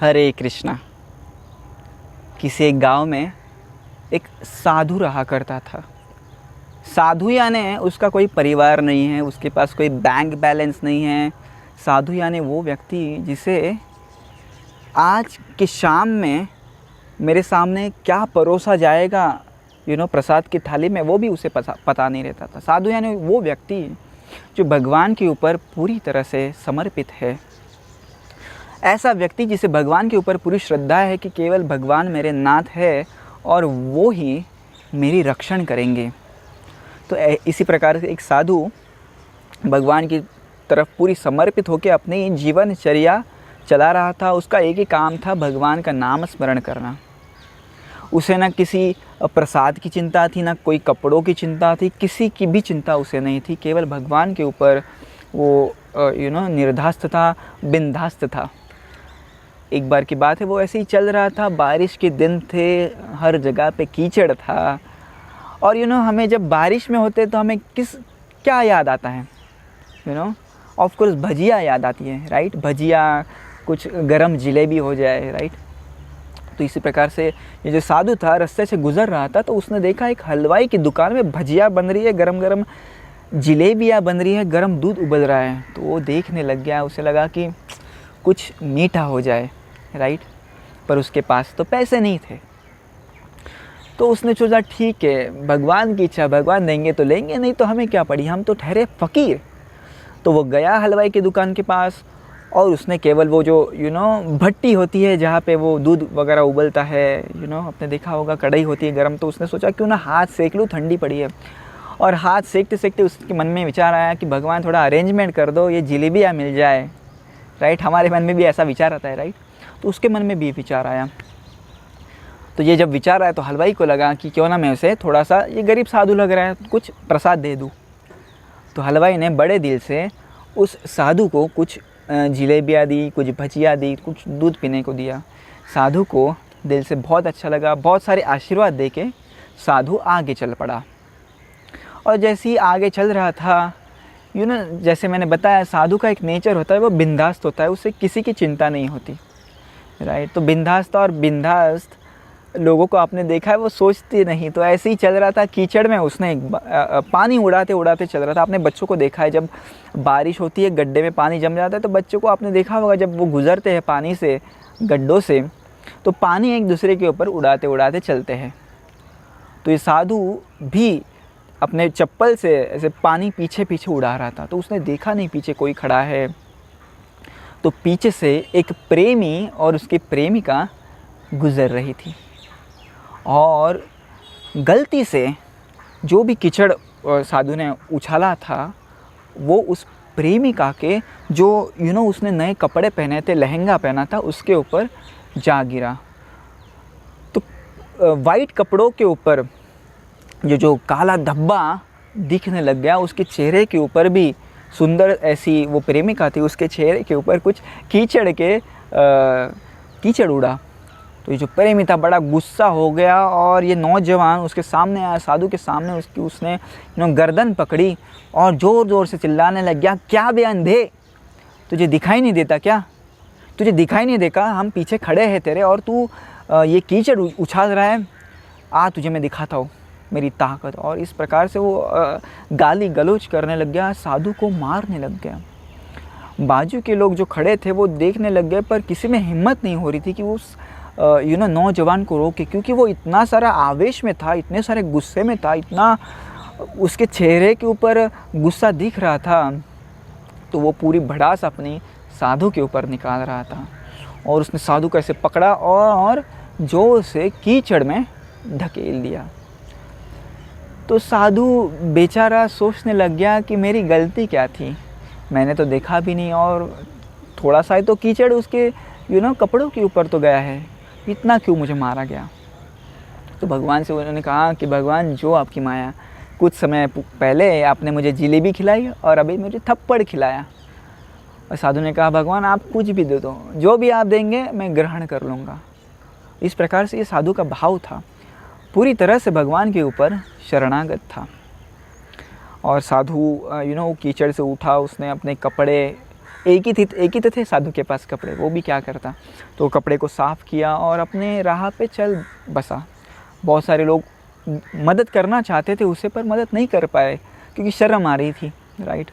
हरे कृष्णा। किसी एक गांव में एक साधु रहा करता था। साधु यानी उसका कोई परिवार नहीं है, उसके पास कोई बैंक बैलेंस नहीं है। साधु यानी वो व्यक्ति जिसे आज की शाम में मेरे सामने क्या परोसा जाएगा प्रसाद की थाली में, वो भी उसे पता नहीं रहता था। साधु यानी वो व्यक्ति जो भगवान के ऊपर पूरी तरह से समर्पित है। ऐसा व्यक्ति जिसे भगवान के ऊपर पूरी श्रद्धा है कि केवल भगवान मेरे नाथ है और वो ही मेरी रक्षण करेंगे। तो इसी प्रकार से एक साधु भगवान की तरफ पूरी समर्पित होकर अपनी जीवनचर्या चला रहा था। उसका एक ही काम था, भगवान का नाम स्मरण करना। उसे ना किसी प्रसाद की चिंता थी, ना कोई कपड़ों की चिंता थी, किसी की भी चिंता उसे नहीं थी। केवल भगवान के ऊपर वो निर्धास्त था, बिंदास्त था। एक बार की बात है, वो ऐसे ही चल रहा था, बारिश के दिन थे, हर जगह पे कीचड़ था। और हमें जब बारिश में होते तो हमें क्या याद आता है? ऑफ कोर्स भजिया याद आती है, राइट। भजिया, कुछ गरम जलेबी हो जाए, राइट। तो इसी प्रकार से ये जो साधु था रास्ते से गुजर रहा था, तो उसने देखा एक हलवाई की दुकान में भजिया बन रही है, गरम गरम जलेबियाँ बन रही है, गरम दूध उबल रहा है। तो वो देखने लग गया, उसे लगा कि कुछ मीठा हो जाए, राइट। पर उसके पास तो पैसे नहीं थे। तो उसने सोचा ठीक है, भगवान की इच्छा, भगवान देंगे तो लेंगे, नहीं तो हमें क्या पड़ी, हम तो ठहरे फ़कीर। तो वो गया हलवाई की दुकान के पास और उसने केवल वो जो भट्टी होती है जहाँ पे वो दूध वगैरह उबलता है, आपने देखा होगा, कढ़ाई होती है गरम। तो उसने सोचा क्यों ना हाथ सेक लूँ, ठंडी पड़ी है। और हाथ सेकते सेकते उसके मन में विचार आया कि भगवान थोड़ा अरेंजमेंट कर दो, ये जलेबियाँ मिल जाए, राइट। हमारे मन में भी ऐसा विचार आता है, राइट। तो उसके मन में भी विचार आया। तो ये जब विचार आया तो हलवाई को लगा कि क्यों ना मैं उसे थोड़ा सा, ये गरीब साधु लग रहा है, कुछ प्रसाद दे दूँ। तो हलवाई ने बड़े दिल से उस साधु को कुछ जलेबियाँ दी, कुछ भजिया दी, कुछ दूध पीने को दिया। साधु को दिल से बहुत अच्छा लगा, बहुत सारे आशीर्वाद दे के साधु आगे चल पड़ा। और जैसे ही आगे चल रहा था, जैसे मैंने बताया, साधु का एक नेचर होता है, वो बिंदास्त होता है, उसे किसी की चिंता नहीं होती, राइट। तो बिंदास्त और बिंदास्त लोगों को आपने देखा है, वो सोचते नहीं। तो ऐसे ही चल रहा था कीचड़ में, उसने पानी उड़ाते उड़ाते चल रहा था। आपने बच्चों को देखा है, जब बारिश होती है, गड्ढे में पानी जम जाता है, तो बच्चों को आपने देखा होगा, जब वो गुजरते हैं पानी से, गड्ढों से, तो पानी एक दूसरे के ऊपर उड़ाते उड़ाते चलते हैं। तो ये साधु भी अपने चप्पल से ऐसे पानी पीछे पीछे उड़ा रहा था। तो उसने देखा नहीं पीछे कोई खड़ा है। तो पीछे से एक प्रेमी और उसकी प्रेमिका गुजर रही थी, और गलती से जो भी कीचड़ साधु ने उछाला था, वो उस प्रेमिका के जो उसने नए कपड़े पहने थे, लहंगा पहना था, उसके ऊपर जा गिरा। तो वाइट कपड़ों के ऊपर जो काला धब्बा दिखने लग गया। उसके चेहरे के ऊपर भी सुंदर ऐसी वो प्रेमिका थी, उसके चेहरे के ऊपर कुछ कीचड़ उड़ा। तो ये जो प्रेमी था बड़ा गुस्सा हो गया, और ये नौजवान उसके सामने आया, साधु के सामने उसने गर्दन पकड़ी और ज़ोर ज़ोर से चिल्लाने लग गया, क्या बे अंधे, तुझे दिखाई नहीं देता क्या? तुझे दिखाई नहीं देखा, हम पीछे खड़े हैं तेरे, और तू ये कीचड़ उछाल रहा है, आ तुझे मैं दिखाता हूँ मेरी ताकत। और इस प्रकार से वो गाली गलौज करने लग गया, साधु को मारने लग गया। बाजू के लोग जो खड़े थे वो देखने लग गए, पर किसी में हिम्मत नहीं हो रही थी कि उस नौजवान को रोके, क्योंकि वो इतना सारा आवेश में था, इतने सारे गुस्से में था, इतना उसके चेहरे के ऊपर गुस्सा दिख रहा था। तो वो पूरी भड़ास अपनी साधु के ऊपर निकाल रहा था, और उसने साधु को ऐसे पकड़ा और जोर से कीचड़ में धकेल दिया। तो साधु बेचारा सोचने लग गया कि मेरी गलती क्या थी, मैंने तो देखा भी नहीं, और थोड़ा सा ही तो कीचड़ उसके कपड़ों के ऊपर तो गया है, इतना क्यों मुझे मारा गया। तो भगवान से उन्होंने कहा कि भगवान, जो आपकी माया, कुछ समय पहले आपने मुझे जलेबी खिलाई और अभी मुझे थप्पड़ खिलाया। और साधु ने कहा, भगवान आप कुछ भी दे दो, जो भी आप देंगे मैं ग्रहण कर लूँगा। इस प्रकार से ये साधु का भाव था, पूरी तरह से भगवान के ऊपर शरणागत था। और साधु कीचड़ से उठा, उसने अपने कपड़े एक ही तो थे साधु के पास कपड़े, वो भी क्या करता। तो कपड़े को साफ़ किया और अपने राह पे चल बसा। बहुत सारे लोग मदद करना चाहते थे उसे, पर मदद नहीं कर पाए क्योंकि शर्म आ रही थी, राइट।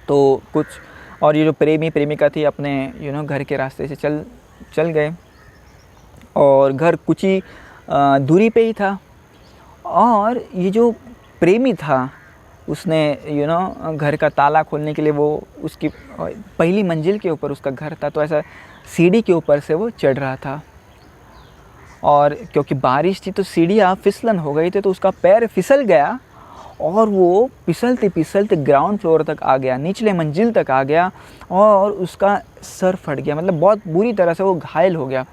तो कुछ और ये जो प्रेमी प्रेमिका थी अपने घर के रास्ते से चल गए और घर कुछ ही दूरी पे ही था। और ये जो प्रेमी था उसने घर का ताला खोलने के लिए वो उसकी पहली मंजिल के ऊपर उसका घर था, तो ऐसा सीढ़ी के ऊपर से वो चढ़ रहा था। और क्योंकि बारिश थी तो सीढ़ियाँ फिसलन हो गई थी, तो उसका पैर फिसल गया और वो फिसलते फिसलते ग्राउंड फ्लोर तक आ गया, निचले मंजिल तक आ गया और उसका सर फट गया, मतलब बहुत बुरी तरह से वो घायल हो गया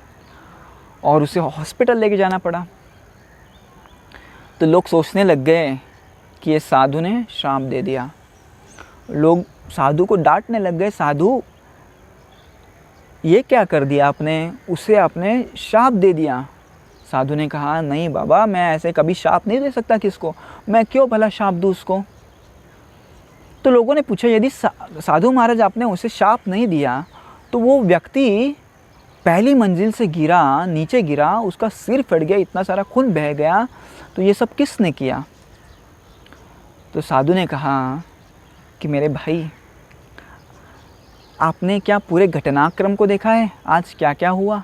और उसे हॉस्पिटल लेके जाना पड़ा। तो लोग सोचने लग गए कि ये साधु ने श्राप दे दिया। लोग साधु को डांटने लग गए, साधु ये क्या कर दिया आपने, उसे आपने श्राप दे दिया। साधु ने कहा, नहीं बाबा, मैं ऐसे कभी श्राप नहीं दे सकता किसको, मैं क्यों भला श्राप दूँ उसको। तो लोगों ने पूछा, यदि साधु महाराज आपने उसे श्राप नहीं दिया तो वो व्यक्ति पहली मंजिल से गिरा, नीचे गिरा, उसका सिर फट गया, इतना सारा खून बह गया, तो ये सब किसने किया। तो साधु ने कहा कि मेरे भाई, आपने क्या पूरे घटनाक्रम को देखा है, आज क्या क्या हुआ।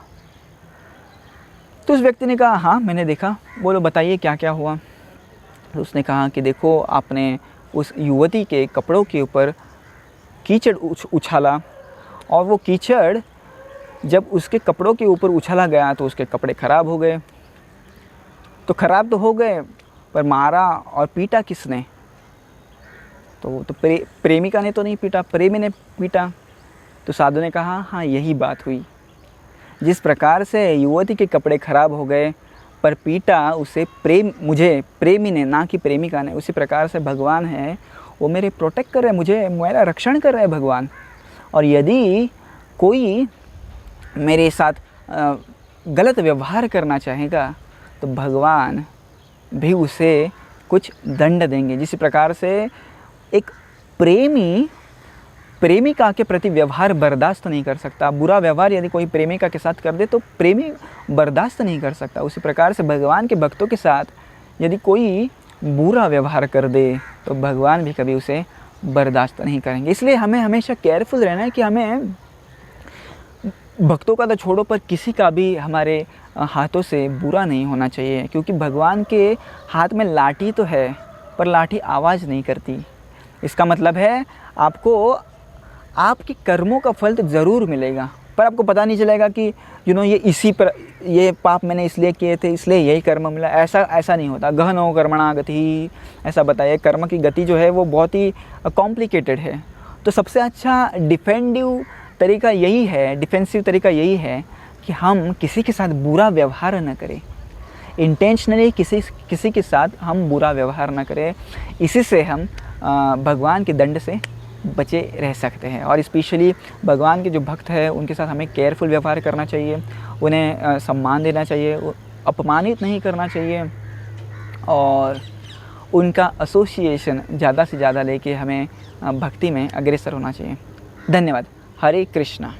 तो उस व्यक्ति ने कहा, हाँ मैंने देखा। बोलो बताइए क्या क्या हुआ। तो उसने कहा कि देखो, आपने उस युवती के कपड़ों के ऊपर कीचड़ उछाला और वो कीचड़ जब उसके कपड़ों के ऊपर उछाला गया तो उसके कपड़े ख़राब हो गए। तो ख़राब तो हो गए, पर मारा और पीटा किसने। तो प्रेमिका ने तो नहीं पीटा, प्रेमी ने पीटा। तो साधु ने कहा, हाँ यही बात हुई। जिस प्रकार से युवती के कपड़े ख़राब हो गए पर पीटा उसे मुझे प्रेमी ने, ना कि प्रेमिका ने, उसी प्रकार से भगवान है, वो मेरे प्रोटेक्ट कर रहे हैं, मुझे मेरा रक्षण कर रहे हैं भगवान। और यदि कोई मेरे साथ गलत व्यवहार करना चाहेगा तो भगवान भी उसे कुछ दंड देंगे। जिस प्रकार से एक प्रेमी प्रेमिका के प्रति व्यवहार बर्दाश्त नहीं कर सकता, बुरा व्यवहार यदि कोई प्रेमिका के साथ कर दे तो प्रेमी बर्दाश्त नहीं कर सकता, उसी प्रकार से भगवान के भक्तों के साथ यदि कोई बुरा व्यवहार कर दे तो भगवान भी कभी उसे बर्दाश्त नहीं करेंगे। इसलिए हमें हमेशा केयरफुल रहना है कि हमें भक्तों का तो छोड़ो, पर किसी का भी हमारे हाथों से बुरा नहीं होना चाहिए, क्योंकि भगवान के हाथ में लाठी तो है पर लाठी आवाज़ नहीं करती। इसका मतलब है आपको आपके कर्मों का फल तो ज़रूर मिलेगा, पर आपको पता नहीं चलेगा कि ये पाप मैंने इसलिए किए थे इसलिए यही कर्म मिला। ऐसा नहीं होता। गहनो कर्मणा गति, ऐसा बताइए। कर्म की गति जो है वो बहुत ही कॉम्प्लिकेटेड है। तो सबसे अच्छा डिफेंसिव तरीका यही है कि हम किसी के साथ बुरा व्यवहार न करें, इंटेंशनली किसी के साथ हम बुरा व्यवहार न करें। इसी से हम भगवान के दंड से बचे रह सकते हैं। और स्पेशली भगवान के जो भक्त हैं उनके साथ हमें केयरफुल व्यवहार करना चाहिए, उन्हें सम्मान देना चाहिए, अपमानित नहीं करना चाहिए और उनका एसोसिएशन ज़्यादा से ज़्यादा लेके हमें भक्ति में अग्रसर होना चाहिए। धन्यवाद। हरे कृष्णा।